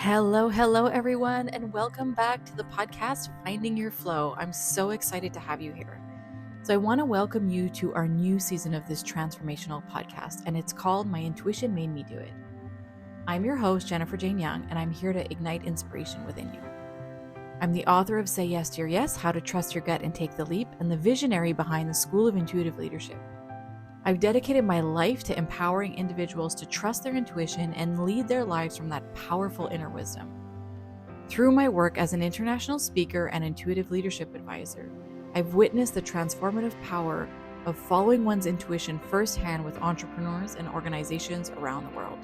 Hello, everyone, and welcome back to the podcast, Finding Your Flow. I'm so excited to have you here. So, I want to welcome you to our new season of this transformational podcast, and it's called My Intuition Made Me Do It. I'm your host, Jennifer Jane Young, and I'm here to ignite inspiration within you. I'm the author of Say Yes to Your Yes, How to Trust Your Gut and Take the Leap, and the visionary behind the School of Intuitive Leadership. I've dedicated my life to empowering individuals to trust their intuition and lead their lives from that powerful inner wisdom. Through my work as an international speaker and intuitive leadership advisor, I've witnessed the transformative power of following one's intuition firsthand with entrepreneurs and organizations around the world.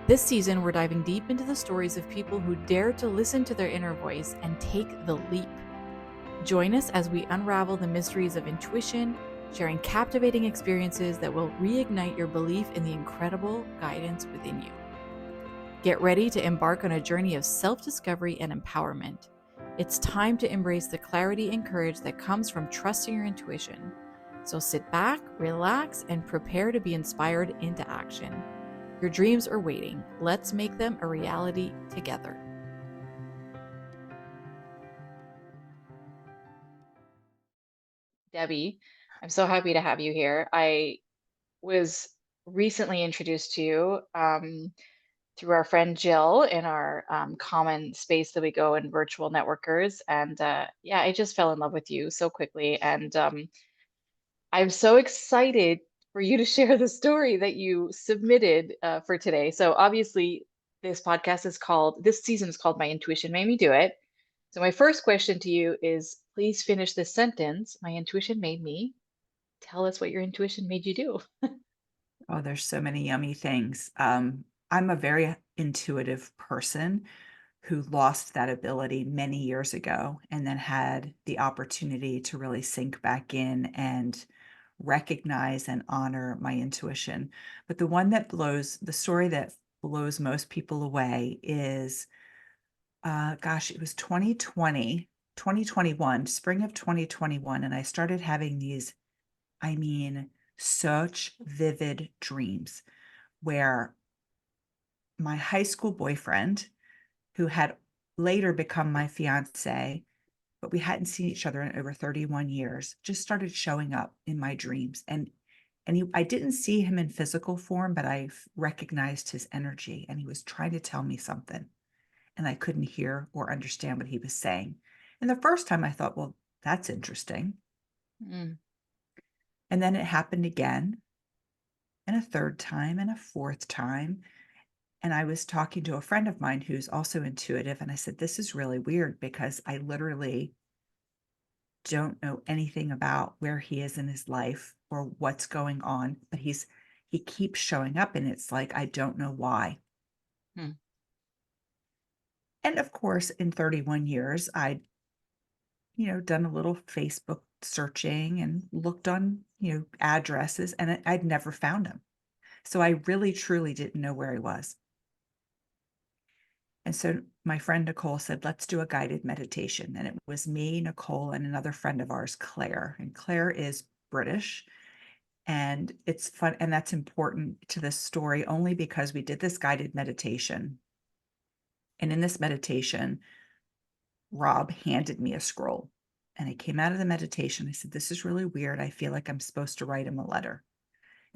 This season, we're diving deep into the stories of people who dare to listen to their inner voice and take the leap. Join us as we unravel the mysteries of intuition, sharing captivating experiences that will reignite your belief in the incredible guidance within you. Get ready to embark on a journey of self-discovery and empowerment. It's time to embrace the clarity and courage that comes from trusting your intuition. So sit back, relax, and prepare to be inspired into action. Your dreams are waiting. Let's make them a reality together. Debbie, I'm so happy to have you here. I was recently introduced to you through our friend Jill in our common space that we go in, virtual networkers. And yeah, I just fell in love with you so quickly. And I'm so excited for you to share the story that you submitted for today. So obviously, this season is called My Intuition Made Me Do It. So my first question to you is, please finish this sentence. My intuition made me. Tell us what your intuition made you do. Oh, there's so many yummy things. I'm a very intuitive person who lost that ability many years ago and then had the opportunity to really sink back in and recognize and honor my intuition. But the story that blows most people away is, gosh, it was 2021, spring of 2021, and I started having these, I mean, such vivid dreams where my high school boyfriend, who had later become my fiance, but we hadn't seen each other in over 31 years, just started showing up in my dreams. I didn't see him in physical form, but recognized his energy, and he was trying to tell me something, and I couldn't hear or understand what he was saying. And the first time I thought, well, that's interesting. Mm. And then it happened again, and a third time, and a fourth time. And I was talking to a friend of mine who's also intuitive, and I said, "This is really weird because I literally don't know anything about where he is in his life or what's going on, but he keeps showing up, and it's like I don't know why." Mm. And of course, in 31 years, I'd done a little Facebook searching and looked on, addresses, and I'd never found him. So I really truly didn't know where he was. And so my friend Nicole said, let's do a guided meditation. And it was me, Nicole, and another friend of ours, Claire. And Claire is British. And it's fun. And that's important to this story only because we did this guided meditation. And in this meditation, Rob handed me a scroll. And I came out of the meditation. I said, this is really weird. I feel like I'm supposed to write him a letter.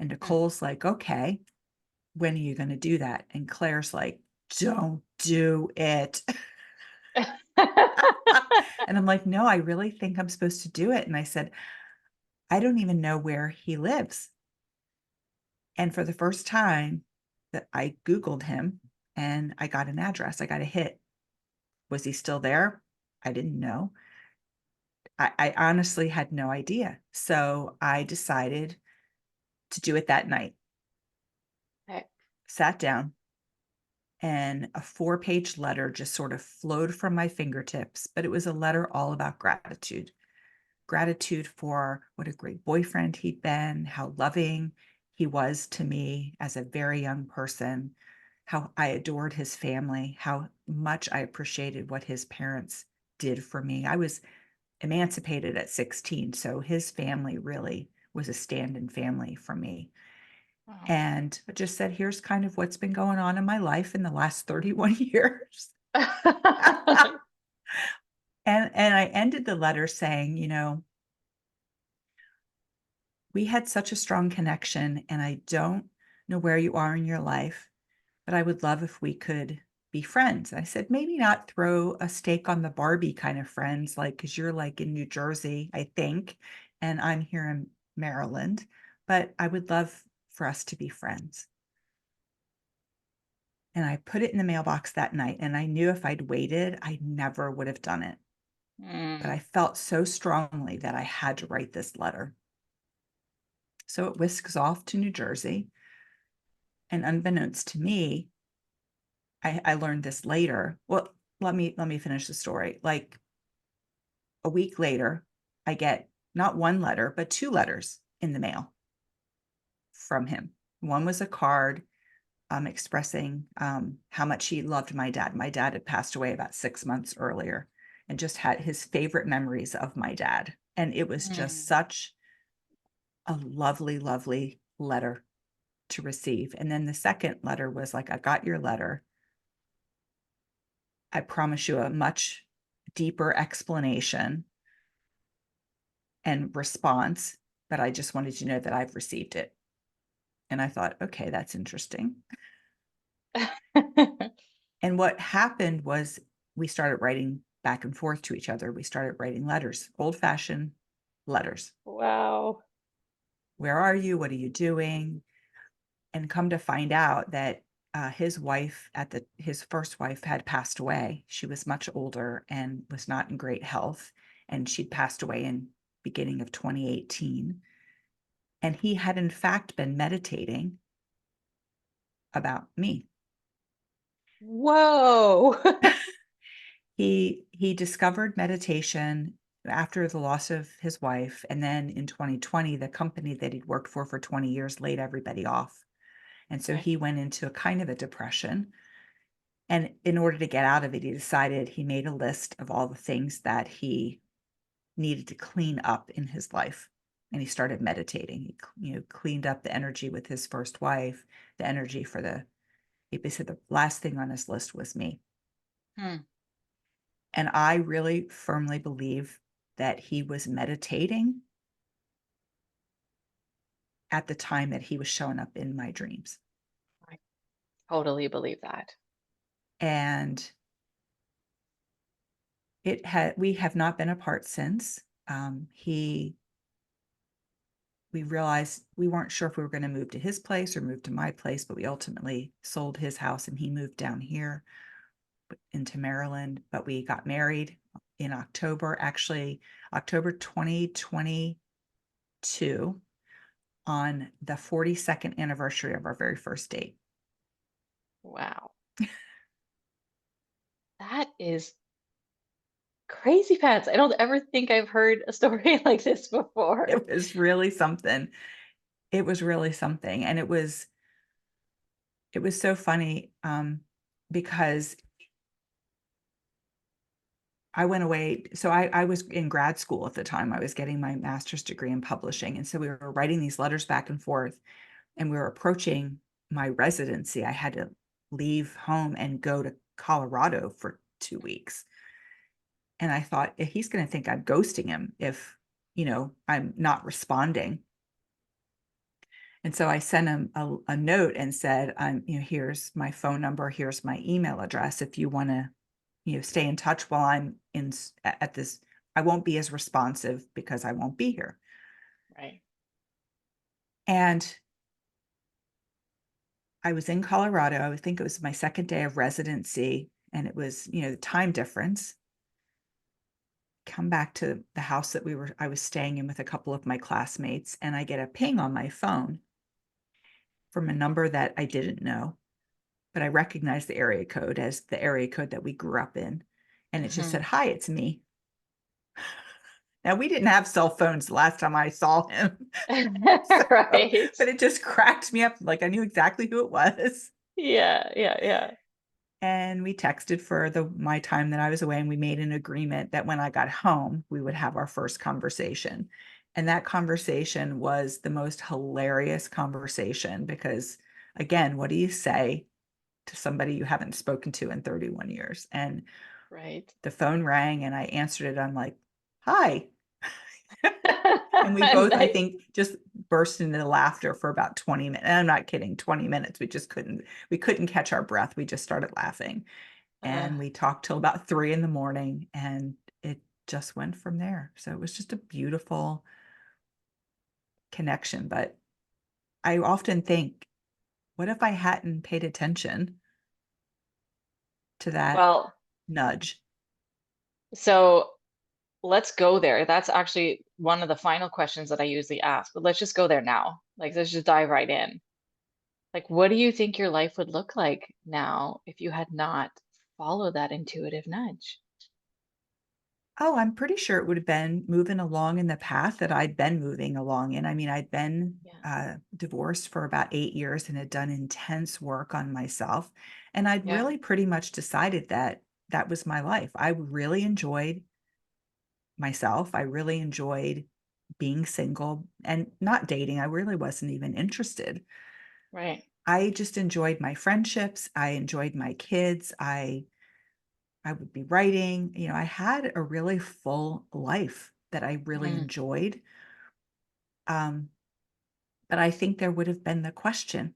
And Mm. Nicole's like, okay, when are you going to do that? And Claire's like, don't do it. And I'm like, "No, I really think I'm supposed to do it." And I said, "I don't even know where he lives." And for the first time that I Googled him and I got an address, I got a hit. Was he still there? I didn't know. I honestly had no idea. So I decided to do it that night. Okay. Sat down, and a 4-page letter just sort of flowed from my fingertips, but it was a letter all about gratitude. Gratitude for what a great boyfriend he'd been, how loving he was to me as a very young person, how I adored his family, how much I appreciated what his parents did for me. I was emancipated at 16, so his family really was a stand-in family for me. Wow. and just said, "Here's kind of what's been going on in my life in the last 31 years." And I ended the letter saying, "We had such a strong connection, and I don't know where you are in your life, but I would love if we could be friends." I said, "Maybe not throw a stake on the Barbie kind of friends, like, because 'cause you're, like, in New Jersey, I think, and I'm here in Maryland, but I would love for us to be friends." And I put it in the mailbox that night, and I knew if I'd waited, I never would have done it. But I Mm. felt so strongly that I had to write this letter. So it whisks off to New Jersey, and unbeknownst to me, I learned this later. Well, let me finish the story. Like a week later, I get not one letter, but 2 letters in the mail from him. One was a card, expressing, how much he loved my dad. My dad had passed away about 6 months earlier and just had his favorite memories of my dad, and it was just Mm. such a lovely, lovely letter to receive. And then the second letter was like, "I got your letter. I promise you a much deeper explanation and response, but I just wanted you to know that I've received it." And I thought, "Okay, that's interesting." And what happened was we started writing back and forth to each other. We started writing letters, old-fashioned letters. Wow. "Where are you? What are you doing?" And come to find out that, his wife his first wife had passed away. She was much older and was not in great health, and she'd passed away in beginning of 2018, and he had in fact been meditating about me. Whoa. He discovered meditation after the loss of his wife, and then in 2020, the company that he'd worked for 20 years laid everybody off, and so Okay. he went into a kind of a depression. And in order to get out of it, he made a list of all the things that he needed to clean up in his life. And he started meditating. Cleaned up the energy with his first wife, the energy for he said the last thing on his list was me. Hmm. And I really firmly believe that he was meditating at the time that he was showing up in my dreams. I totally believe that. And we have not been apart since. He We realized we weren't sure if we were gonna move to his place or move to my place, but we ultimately sold his house and he moved down here into Maryland, but we got married in October, actually October 2022 on the 42nd anniversary of our very first date. Wow. That is crazy pants. I don't ever think I've heard a story like this before. It was really something. It was really something, and it was so funny, because I went away. So I was in grad school at the time. I was getting my master's degree in publishing, and so we were writing these letters back and forth, and we were approaching my residency. I had to leave home and go to Colorado for 2 weeks, and I thought, He's gonna think I'm ghosting him if, I'm not responding." And so I sent him a note and said, "Here's my phone number, here's my email address if you wanna, stay in touch while I'm at this. I won't be as responsive because I won't be here." Right. And I was in Colorado. I would think it was my 2nd day of residency, and it was, the time difference. Come back to the house that I was staying in with a couple of my classmates, and I get a ping on my phone from a number that I didn't know, but I recognized the area code as the area code that we grew up in, and it just said, Mhm. "Hi, it's me." Now, we didn't have cell phones the last time I saw him. So, Right. but it just cracked me up, like, I knew exactly who it was. Yeah, yeah, yeah. And we texted for my time that I was away, and we made an agreement that when I got home, we would have our first conversation. And that conversation was the most hilarious conversation because, again, what do you say to somebody you haven't spoken to in 31 years? And Right. the phone rang and I answered it. I'm like, "Hi." And we both, I Nice. think, just burst into laughter for about 20 minutes. And I'm not kidding, 20 minutes. We couldn't catch our breath. We just started laughing. Uh, And we talked till about 3 in the morning and it just went from there. So it was just a beautiful connection. But I often think, what if I hadn't paid attention to that well, nudge? so let's go there. That's actually one of the final questions that I usually ask, but let's just go there now. Like, let's just dive right in. Like, what do you think your life would look like now if you had not followed that intuitive nudge? Oh, I'm pretty sure it would have been moving along in the path that I'd been moving along in. I mean, I'd been Yeah. divorced for about 8 years and had done intense work on myself. And I'd Yeah. really pretty much decided that that was my life. I really enjoyed myself. I really enjoyed being single and not dating. I really wasn't even interested. Right. I just enjoyed my friendships. I enjoyed my kids. I would be writing. I had a really full life that I really Mm, enjoyed. Um, but I think there would have been the question,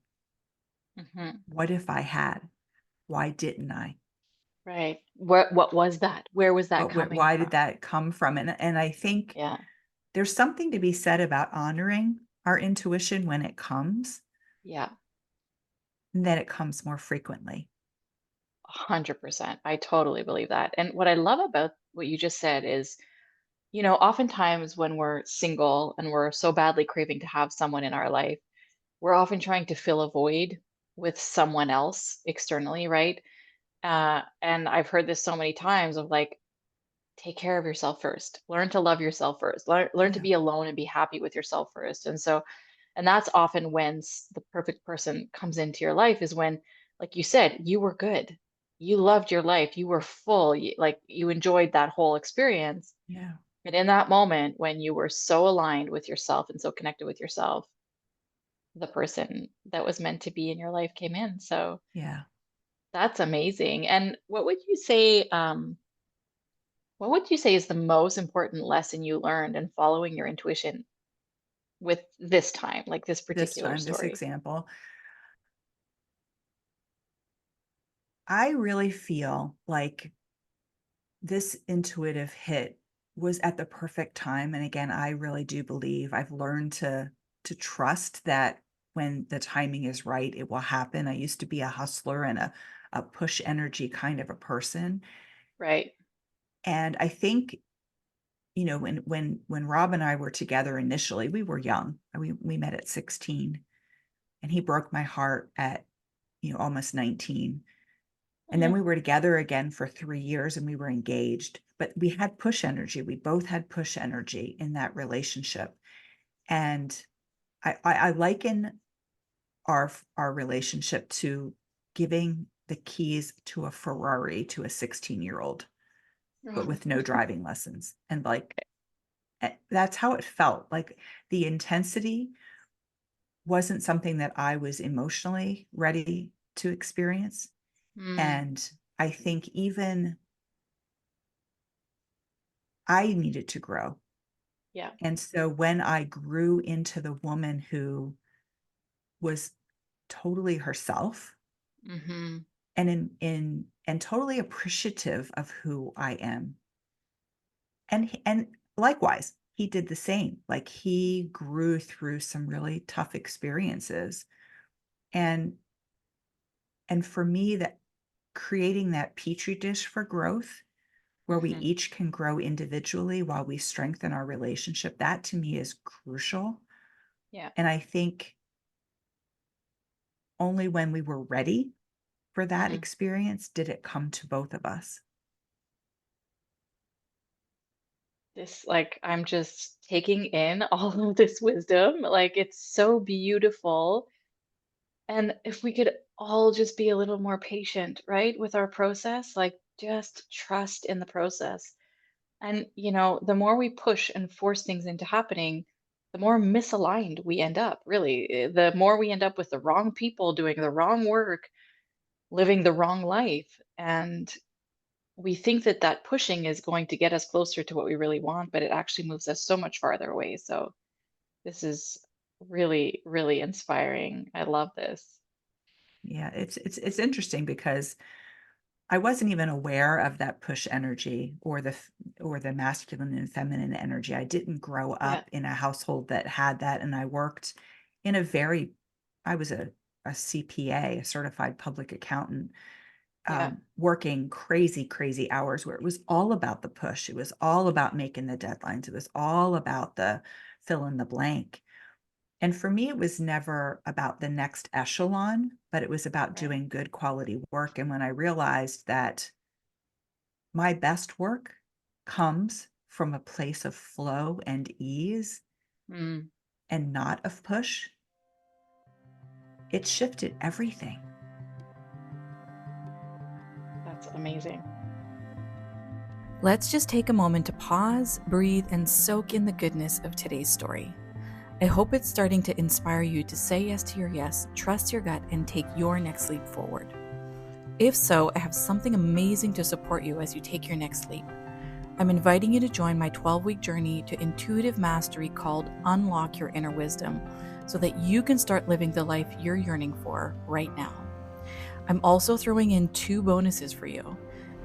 hmm. what if I had? Why didn't I? Right. What was that? Where was that coming Why did from? that come from? And I think Yeah. there's something to be said about honoring our intuition when it comes, Yeah. and then it comes more frequently. 100%. I totally believe that. And what I love about what you just said is, oftentimes when we're single and we're so badly craving to have someone in our life, we're often trying to fill a void with someone else externally, right? And I've heard this so many times of like, take care of yourself first. Learn to love yourself first. Learn to Yeah. be alone and be happy with yourself first. And that's often when the perfect person comes into your life is when, like you said, you were good. You loved your life. You were full. Like you enjoyed that whole experience. Yeah. And in that moment, when you were so aligned with yourself and so connected with yourself, the person that was meant to be in your life came in. So Yeah. that's amazing. And what would you say is the most important lesson you learned in following your intuition with this time, like this This particular time, this story? example, I really feel like this intuitive hit was at the perfect time, and again, I really do believe I've learned to trust that when the timing is right, it will happen. I used to be a hustler and a push energy kind of a person, Right. and I think, when Rob and I were together initially, we were young. We met at 16, and he broke my heart at, almost 19. And then Mm, we were together again for 3 years and we were engaged, but we had push energy. We both had push energy in that relationship. And I liken our relationship to giving the keys to a Ferrari to a 16-year-old, but with no driving lessons. And like, that's how it felt. Like the intensity wasn't something that I was emotionally ready to experience. mm, And I think even I needed to grow. yeah. And so when I grew into the woman who was totally herself Hmm. and and totally appreciative of who I am. And likewise, he did the same. Like he grew through some really tough experiences. And and for me, that creating that petri dish for growth where we Hmm. each can grow individually while we strengthen our relationship, that to me is crucial. Yeah. And I think only when we were ready for that Hmm. experience did it come to both of us. Like, I'm just taking in all of this wisdom. Like, it's so beautiful. And if we could all just be a little more patient, right, with our process, like, just trust in the process. And, the more we push and force things into happening, the more misaligned we end up, really. The more we end up with the wrong people doing the wrong work, living the wrong life. And we think that that pushing is going to get us closer to what we really want, but it actually moves us so much farther away. So this is really, really inspiring. I love this. Yeah, it's interesting because I wasn't even aware of that push energy or the masculine and feminine energy. I didn't grow Yeah. up in a household that had that, and I worked in a very I was a CPA, a certified public accountant, Yeah. working crazy, crazy hours where it was all about the push. It was all about making the deadlines. It was all about the fill in the blank. And for me, it was never about the next echelon, but it was about Right. doing good quality work. And when I realized that my best work comes from a place of flow and ease Mm, and not of push, it shifted everything. that's amazing. Let's just take a moment to pause, breathe, and soak in the goodness of today's story. I hope it's starting to inspire you to say yes to your yes, trust your gut, and take your next leap forward. If so, I have something amazing to support you as you take your next leap. I'm inviting you to join my 12-week journey to intuitive mastery called Unlock Your Inner Wisdom so that you can start living the life you're yearning for right now. I'm also throwing in 2 bonuses for you: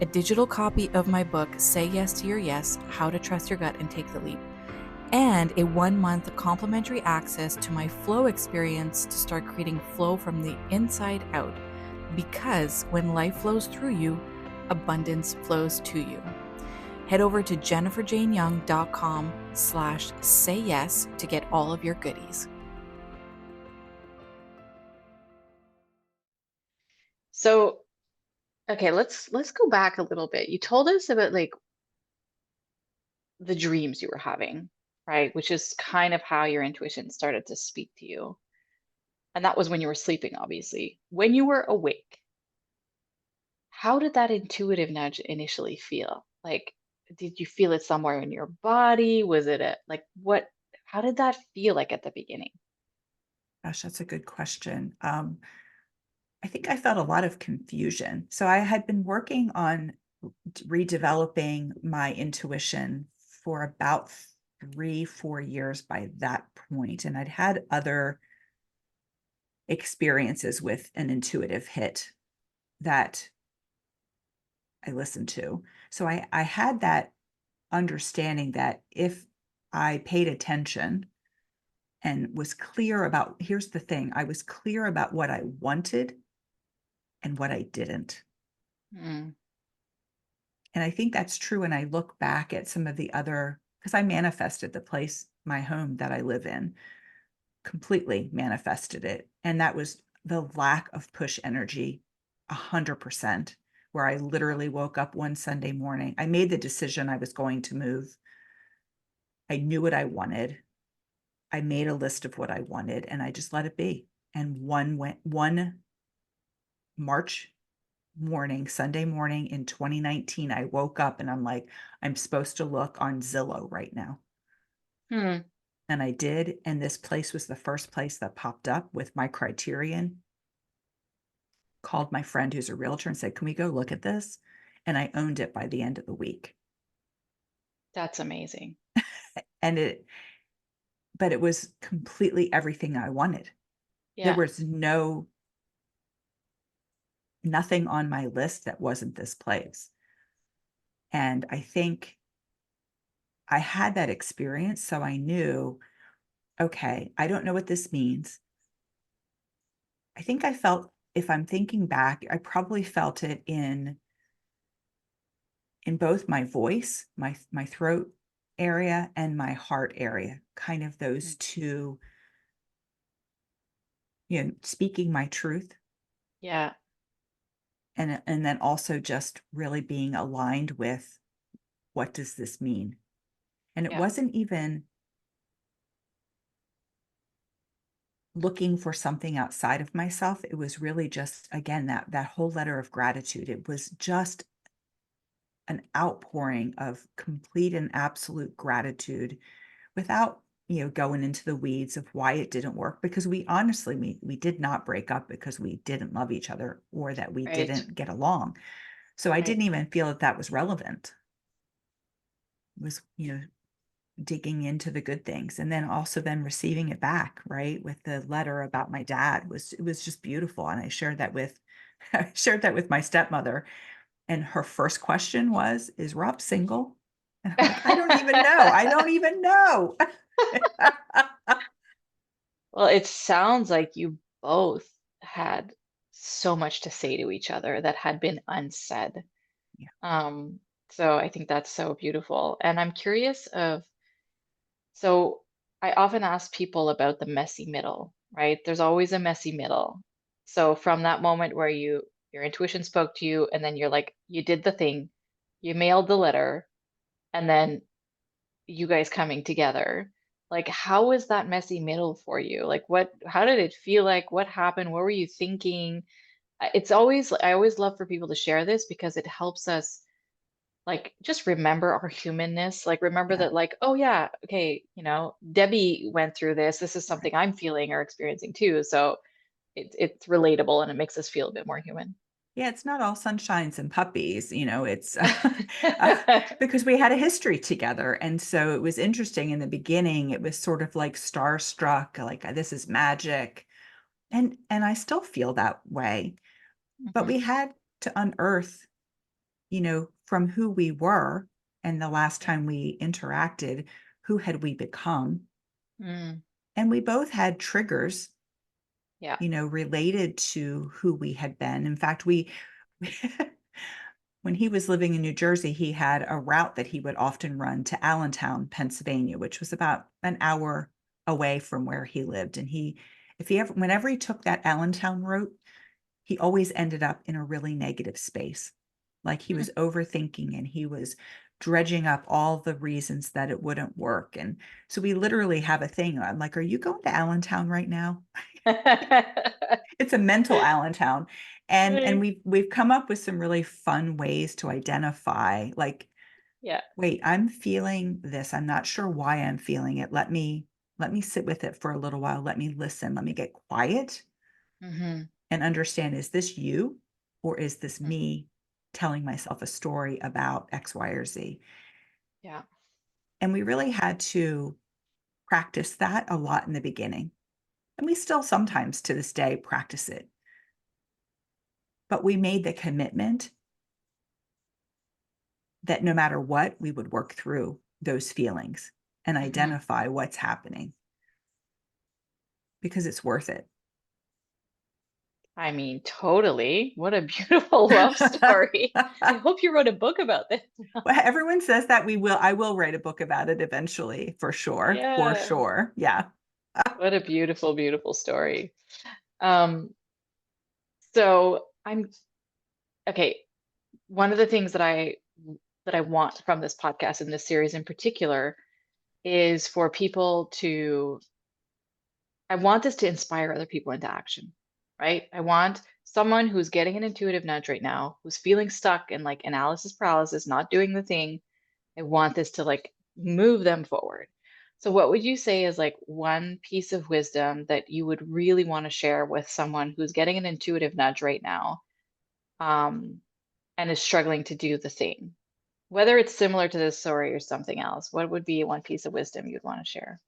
a digital copy of my book, Say Yes to Your Yes, How to Trust Your Gut and Take the Leap, and a 1-month complimentary access to my flow experience to start creating flow from the inside out. Because when life flows through you, abundance flows to you. Head over to jenniferjaneyoung.com/sayyes to get all of your goodies. So, okay, let's go back a little bit. You told us about like the dreams you were having, right? Which is kind of how your intuition started to speak to you. And that was when you were sleeping, obviously. When you were awake, how did that intuitive nudge initially feel? Like, did you feel it somewhere in your body? Was it like what, how did that feel like at the beginning? Gosh, that's a good question. I think I felt a lot of confusion. So I had been working on redeveloping my intuition for about 3, 4 years by that point, and I'd had other experiences with an intuitive hit that I listened to. So I had that understanding that if I paid attention and was clear about here's the thing, I was clear about what I wanted and what I didn't. Mm, And I think that's true when I look back at some of the other because I manifested the place, my home that I live in, completely manifested it. And that was the lack of push energy 100%, where I yeah. literally woke up one Sunday morning. I made the decision I was going to move. I knew what I wanted. I made a list of what I wanted and I just let it be. And one March morning, Sunday morning in 2019, I woke up and I'm like, I'm supposed to look on Zillow right now. Hmm. And I did. And this place was the first place that popped up with my criterion. Called my friend who's a realtor and said, can we go look at this? And I owned it by the end of the week. That's amazing. And but it was completely everything I wanted. There Yeah. was nothing on my list that wasn't this place. And I think I had that experience. So I knew, okay, I don't know what this means. I think I felt, if I'm thinking back, I probably felt it in both my voice, my throat area and my heart area, kind of those Mm, two, speaking my truth yeah. and then also just really being aligned with what does this mean? And it Yeah. wasn't even looking for something outside of myself. It was really just again that whole letter of gratitude. It was just an outpouring of complete and absolute gratitude without, going into the weeds of why it didn't work, because we honestly, we did not break up because we didn't love each other or that we Right. didn't get along. So I Right. didn't even feel that that was relevant. It was, digging into the good things, and then also then receiving it back, right? With the letter about my dad, it was just beautiful. And I shared that with I shared that with my stepmother, and her first question was, "Is Rob single?" And I'm like, "I don't even know. I don't even know." Well, it sounds like you both had so much to say to each other that had been unsaid. Yeah. Um, so I think that's so beautiful. And I'm curious so I often ask people about the messy middle, right? There's always a messy middle. So from that moment where your intuition spoke to you and then you're like, you did the thing, you mailed the letter, and then you guys coming together. Like, how was that messy middle for you? Like, how did it feel like? What happened? What were you thinking? I always love for people to share this because it helps us like just remember our humanness. Like, remember Yeah. that, like, oh, yeah, okay, Debbie went through this. This is Right. something I'm feeling or experiencing too. So it's relatable and it makes us feel a bit more human. Yeah, it's not all sunshines and puppies, it's uh, because we had a history together. And so it was interesting in the beginning, it was sort of like starstruck, like this is magic. And I still feel that way. But Hmm. we had to unearth, from who we were and the last Yeah. time we interacted, who had we become? Mm, And we both had triggers, yeah. related to who we had been. In fact, we when he was living in New Jersey, he had a route that he would often run to Allentown, Pennsylvania, which was about an hour away from where he lived. And if he ever, whenever he took that Allentown route, he always ended up in a really negative space. Like he Hmm. was overthinking and he was dredging up all the reasons that it wouldn't work. And so we literally have a thing. I'm like, "Are you going to Allentown right now?" It's a mental Allentown. And Right. we've come up with some really fun ways to identify, like, Yeah. wait, I'm feeling this. I'm not sure why I'm feeling it. Let me sit with it for a little while. Let me listen. Let me get quiet Hmm. and understand, is this you or is this me telling myself a story about X, Y, or Z? Yeah. And we really had to practice that a lot in the beginning. And we still sometimes to this day practice it. But we made the commitment that no matter what, we would work through those feelings and Hmm. identify what's happening because it's worth it. I mean, totally. What a beautiful love story. I hope you wrote a book about this. Well, everyone says that I will write a book about it eventually, for sure. For Yeah. sure. Yeah. What a beautiful, beautiful story. Um, so I'm okay. One of the things that I want from this podcast and this series in particular is for people to I want this to inspire other people into action, right? I want someone who's getting an intuitive nudge right now, who's feeling stuck in like analysis paralysis, not doing the thing. I want this to like move them forward. So, what would you say is like one piece of wisdom that you would really want to share with someone who's getting an intuitive nudge right now, um, and is struggling to do the thing? Whether it's similar to this story or something else, what would be one piece of wisdom you'd want to share?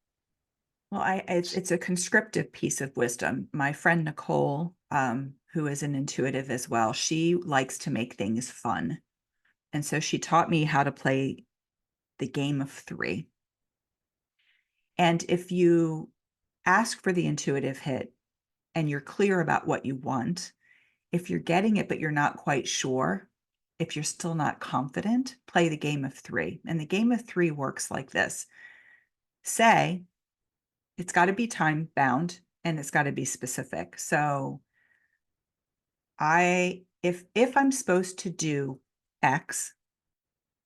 Well, it's a conscriptive piece of wisdom. My friend Nicole, who is an intuitive as well, she likes to make things fun. And so she taught me how to play the game of three. And if you ask for the intuitive hit and you're clear about what you want, if you're getting it, but you're not quite sure, if you're still not confident, play the game of three. And the game of three works like this: say, it's got to be time bound and it's got to be specific. So if I'm supposed to do X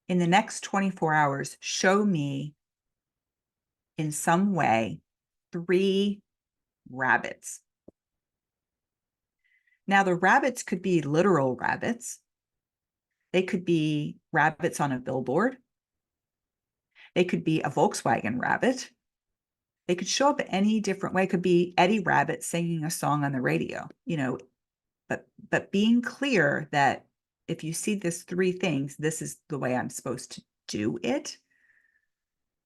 in the next 24 hours, show me in some way 3 rabbits. Now the rabbits could be literal rabbits. They could be rabbits on a billboard. They could be a Volkswagen rabbit. They could show up any different way. It could be Eddie Rabbit singing a song on the radio, but being clear that if you see this three things, this is the way I'm supposed to do it.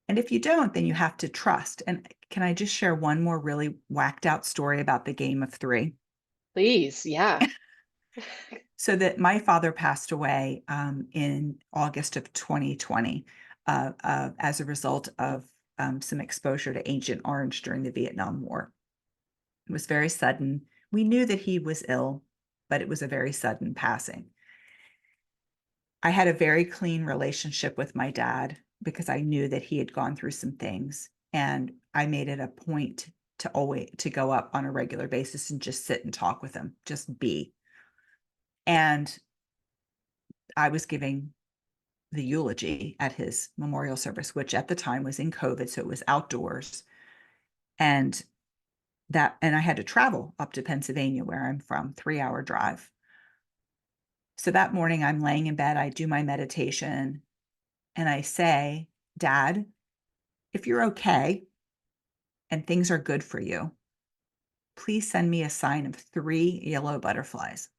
And if you don't, then you have to trust. And can I just share one more really whacked out story about the game of three? Please. Yeah. So that my father passed away in August of 2020 as a result of some exposure to Agent Orange during the Vietnam War. It was very sudden. We knew that he was ill, but it was a very sudden passing. I had a very clean relationship with my dad because I knew that he had gone through some things, and I made it a point to go up on a regular basis and just sit and talk with him, just be. And I was giving the eulogy at his memorial service, which at the time was in COVID, so it was outdoors. And I had to travel up to Pennsylvania, where I'm from, 3-hour drive. So that morning I'm laying in bed, I do my meditation, and I say, Dad, if you're okay and things are good for you, please send me a sign of 3 yellow butterflies.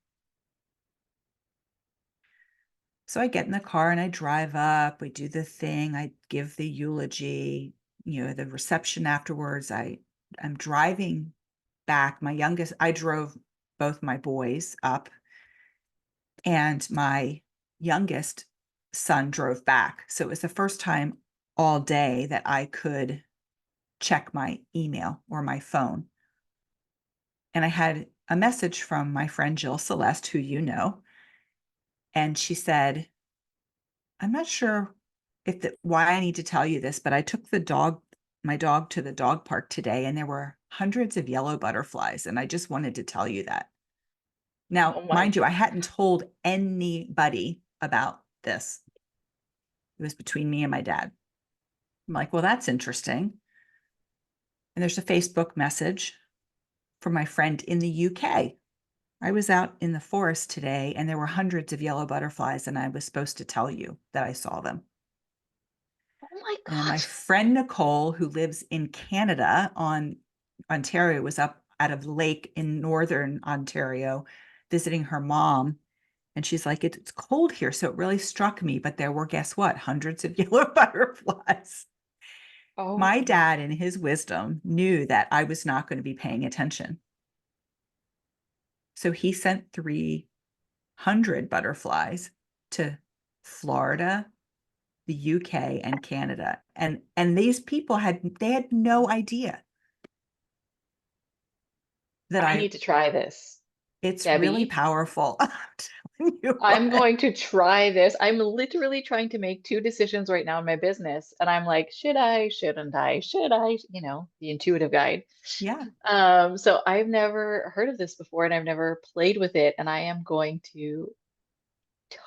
So I get in the car and I drive up, we do the thing, I give the eulogy, the reception afterwards. I'm driving back. I drove both my boys up, and my youngest son drove back. So it was the first time all day that I could check my email or my phone. And I had a message from my friend Jill Celeste, who you know, and she said, I'm not sure why I need to tell you this, but I took my dog to the dog park today, and there were hundreds of yellow butterflies, and I just wanted to tell you that. Now, Oh my mind you, I God. hadn't told anybody about this. It was between me and my dad. I'm like, well, that's interesting. And there's a Facebook message from my friend in the UK. I was out in the forest today, and there were hundreds of yellow butterflies, and I was supposed to tell you that I saw them. Oh my And my God. friend Nicole, who lives in Canada on Ontario, was up at a lake in northern Ontario visiting her mom. And she's like, it's cold here. So it really struck me. But there were, guess what? Hundreds of yellow butterflies. Oh My my. dad, in his wisdom, knew that I was not going to be paying attention. So he sent 300 butterflies to Florida, the UK, and Canada. And these people had no idea that I need to try this, it's really Debbie. powerful. I'm telling you I'm what. going to try this. I'm literally trying to make two decisions right now in my business. And I'm like, should I, shouldn't I, should I, the intuitive guide. Yeah, So I've never heard of this before and I've never played with it. And I am going to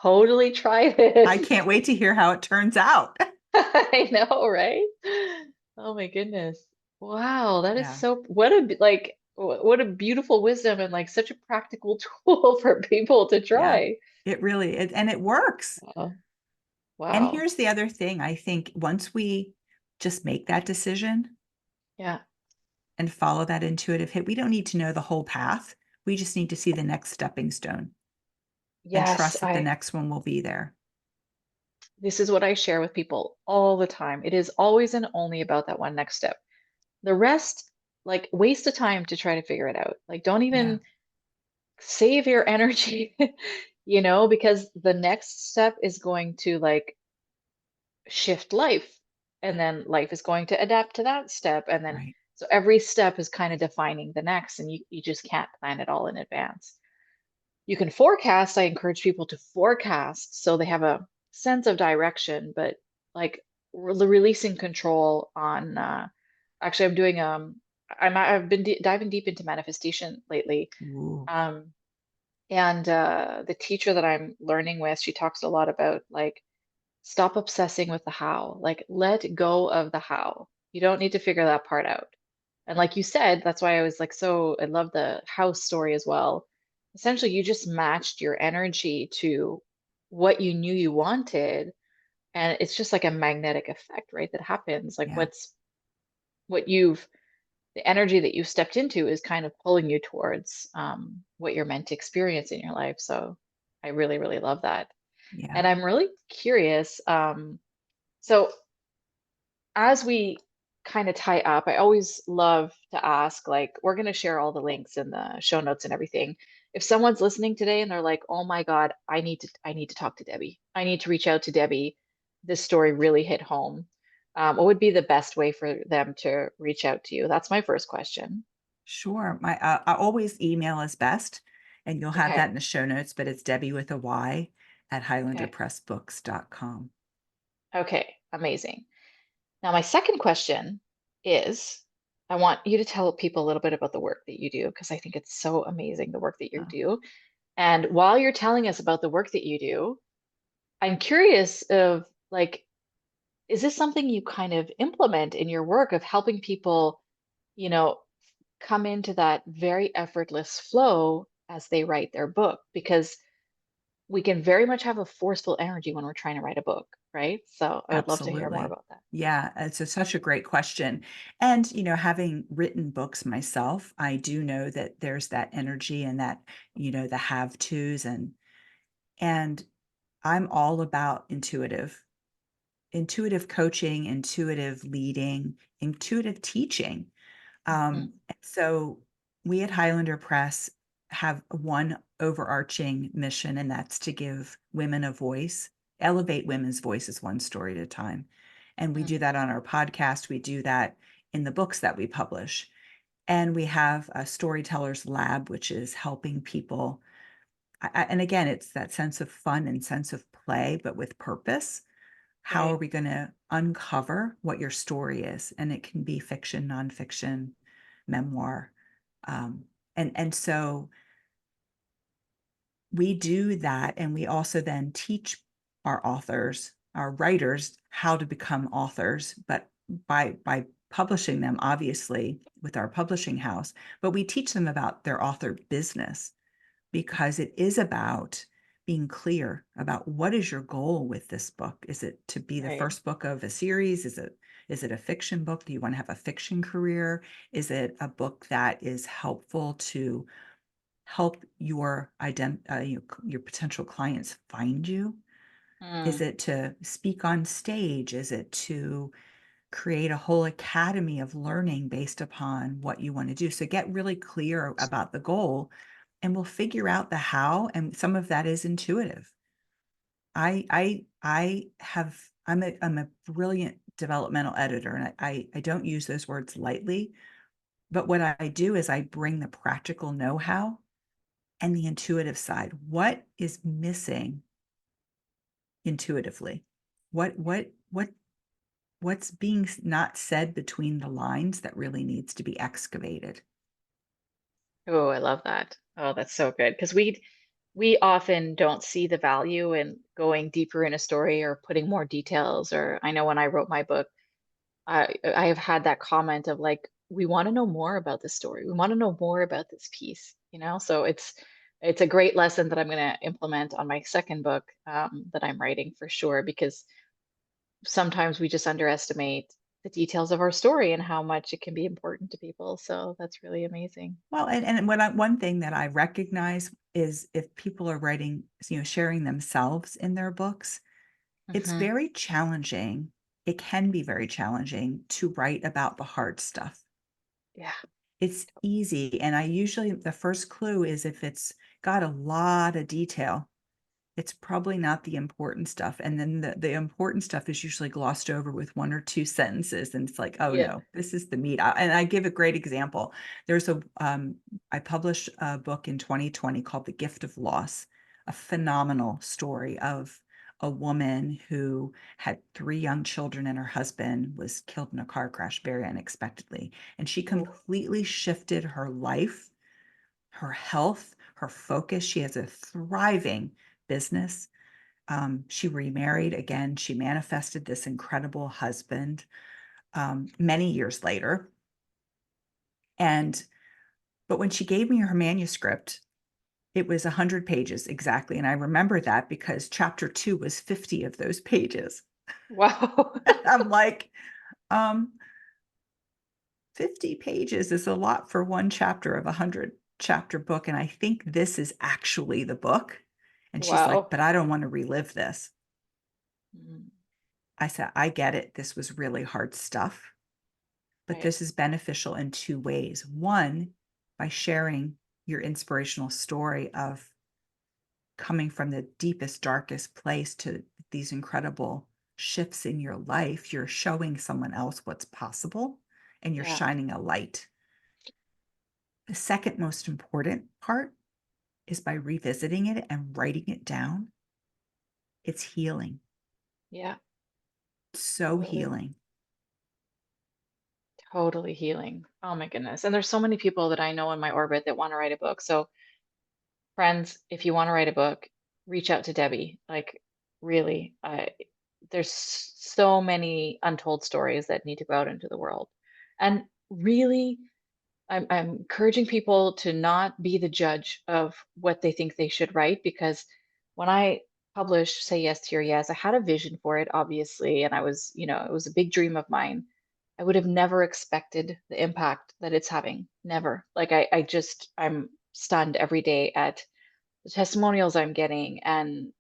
totally try I this. can't wait to hear how it turns out. I know, right? Oh my goodness. Wow, that is Yeah, so, what a beautiful wisdom and like such a practical tool for people to yeah. try. And it works. Wow. And Wow. here's the other thing. I think once we just make that decision Yeah. and follow that intuitive hit, we don't need to know the whole path. We just need to see the next stepping stone and Yes, trust that the next one will be there. this is what I share with people all the time. It is always and only about that one next step. The rest, like, waste of time to try to figure it out. Like, don't Yeah, even save your energy, because the next step is going to like shift life. And then life is going to adapt to that step. And then, right. so every step is kind of defining the next, and you just can't plan it all in advance. You can forecast. I encourage people to forecast so they have a sense of direction, but like releasing control on, actually, I've been diving deep into manifestation lately. Ooh, Um, and the teacher that I'm learning with, she talks a lot about like stop obsessing with the how, like let go of the how. You don't need to figure that part out. And like you said, that's why I was like, I love the house story as well. Essentially, you just matched your energy to what you knew you wanted. And it's just like a magnetic effect, right? That happens. Like Yeah. what you've the energy that you've stepped into is kind of pulling you towards what you're meant to experience in your life. So I really, really love that. Yeah. And I'm really curious. So as we kind of tie up, I always love to ask, like, we're going to share all the links in the show notes and everything. If someone's listening today and they're like, "Oh my God, I need to talk to Debbie. I need to reach out to Debbie. This story really hit home." What would be the best way for them to reach out to you? That's my first question. Sure. I always email is best, and you'll have that Okay. in the show notes, but it's Debbie with a Y at Okay. highlanderpressbooks.com. Okay. Amazing. Now, my second question is I want you to tell people a little bit about the work that you do because I think it's so amazing, the work that you Oh, do. And while you're telling us about the work that you do, I'm curious of like, is this something you kind of implement in your work of helping people, you know, come into that very effortless flow as they write their book? Because we can very much have a forceful energy when we're trying to write a book, right? So I would love to hear more absolutely. about that. Yeah, it's such a great question. And, having written books myself, I do know that there's that energy and that, the have tos and I'm all about intuitive coaching, intuitive leading, intuitive teaching. Hmm. So we at Highlander Press have one overarching mission, and that's to give women a voice, elevate women's voices one story at a time. And we do Mm, that on our podcast. We do that in the books that we publish. And we have a storytellers lab, which is helping people. And again, it's that sense of fun and sense of play, but with purpose. How are right. we going to uncover what your story is? And it can be fiction, nonfiction, memoir. Um, and so we do that, and we also then teach our authors, our writers, how to become authors, but by publishing them, obviously, with our publishing house, but we teach them about their author business because it is about being clear about what is your goal with this book. Is it to be the Right. first book of a series? Is it a fiction book? Do you want to have a fiction career? Is it a book that is helpful to help your potential clients find you? Is Mm, it to speak on stage? Is it to create a whole academy of learning based upon what you want to do? So get really clear about the goal, and we'll figure out the how, and some of that is intuitive. I'm a brilliant developmental editor, and I don't use those words lightly, but what I do is I bring the practical know-how and the intuitive side. What is missing intuitively? What's being not said between the lines that really needs to be excavated? oh, I love that. Oh, that's so good. Because we often don't see the value in going deeper in a story or putting more details. Or I know when I wrote my book, I have had that comment of like, we want to know more about this story. We want to know more about this piece, you know? So it's a great lesson that I'm going to implement on my second book that I'm writing for sure, because sometimes we just underestimate the details of our story and how much it can be important to people. So that's really amazing. Well, and one thing that I recognize is if people are writing, sharing themselves in their books, it's Hmm. very challenging. It can be very challenging to write about the hard stuff. Yeah. It's easy, and I usually the first clue is if it's got a lot of detail. It's probably not the important stuff, and then the important stuff is usually glossed over with 1 or 2 sentences, and it's like, "Oh, Yeah. no, this is the meat." And I give a great example. There's I published a book in 2020 called The Gift of Loss, a phenomenal story of a woman who had 3 young children, and her husband was killed in a car crash very unexpectedly, and she Ooh. completely shifted her life, her health, her focus. She has a thriving business. She remarried again. She manifested this incredible husband many years later. And but when she gave me her manuscript, It was 100 pages exactly. And I remember that because chapter 2 was 50 of those pages. Wow. I'm like, um, 50 pages is a lot for one chapter of a 100-chapter book, and I think this is actually the book. And she's like, Wow. "But I don't wanna relive this." Mm, I said, "I get it. This was really hard stuff, but right. this is beneficial in 2 ways. One, by sharing your inspirational story of coming from the deepest, darkest place to these incredible shifts in your life, you're showing someone else what's possible, and you're Yeah. shining a light. The second most important part is by revisiting it and writing it down, it's healing, Yeah. so Totally. healing. Totally healing. Oh my goodness. And there's so many people that I know in my orbit that want to write a book. So, friends, if you want to write a book, reach out to Debbie. Like, really, there's so many untold stories that need to go out into the world. And really, I'm encouraging people to not be the judge of what they think they should write, because when I published Say Yes to Your Yes, I had a vision for it, obviously, and I was, it was a big dream of mine. I would have never expected the impact that it's having. Never. Like I'm stunned every day at the testimonials I'm getting, and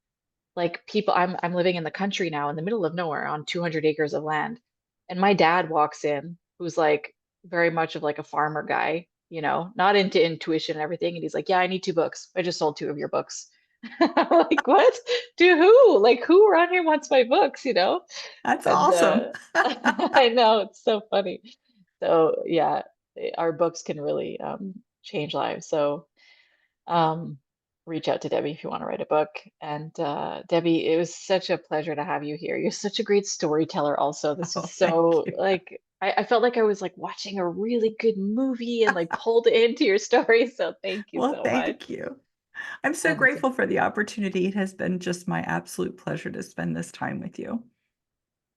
like people, I'm living in the country now in the middle of nowhere on 200 acres of land. And my dad walks in, who's like very much of like a farmer guy, not into intuition and everything. And he's like, "Yeah, I need 2 books. I just sold 2 of your books." I'm like, "What? To who? Like who around here wants my books?" That's And awesome. I know it's so funny. So yeah, our books can really change lives. So um, reach out to Debbie if you want to write a book. And Debbie, it was such a pleasure to have you here. You're such a great storyteller, also. This Oh, was thank so you. like, I felt like I was like watching a really good movie and like pulled into your story. So thank you Well, so much. thank you. I'm so And grateful for the opportunity. It has been just my absolute pleasure to spend this time with you.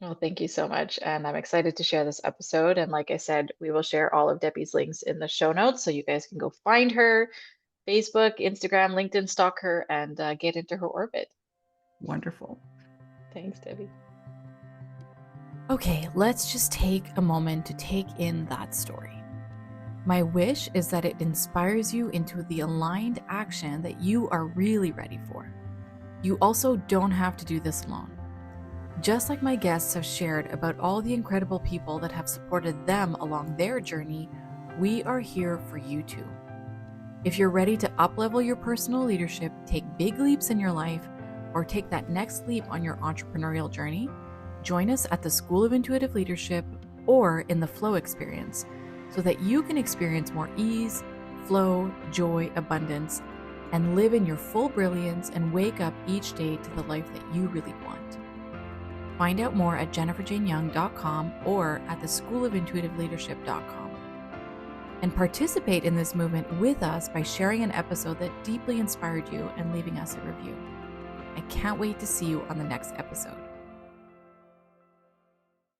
well, thank you so much. And I'm excited to share this episode. And like I said, we will share all of Debbie's links in the show notes so you guys can go find her Facebook, Instagram, LinkedIn, stalk her, and get into her orbit. Wonderful. Thanks, Debbie. Okay, let's just take a moment to take in that story. My wish is that it inspires you into the aligned action that you are really ready for. You also don't have to do this alone. Just like my guests have shared about all the incredible people that have supported them along their journey, we are here for you too. If you're ready to uplevel your personal leadership, take big leaps in your life, or take that next leap on your entrepreneurial journey, join us at the School of Intuitive Leadership or in the Flow Experience so that you can experience more ease, flow, joy, abundance, and live in your full brilliance and wake up each day to the life that you really want. Find out more at jenniferjaneyoung.com or at theschoolofintuitiveleadership.com. And participate in this movement with us by sharing an episode that deeply inspired you and leaving us a review. I can't wait to see you on the next episode.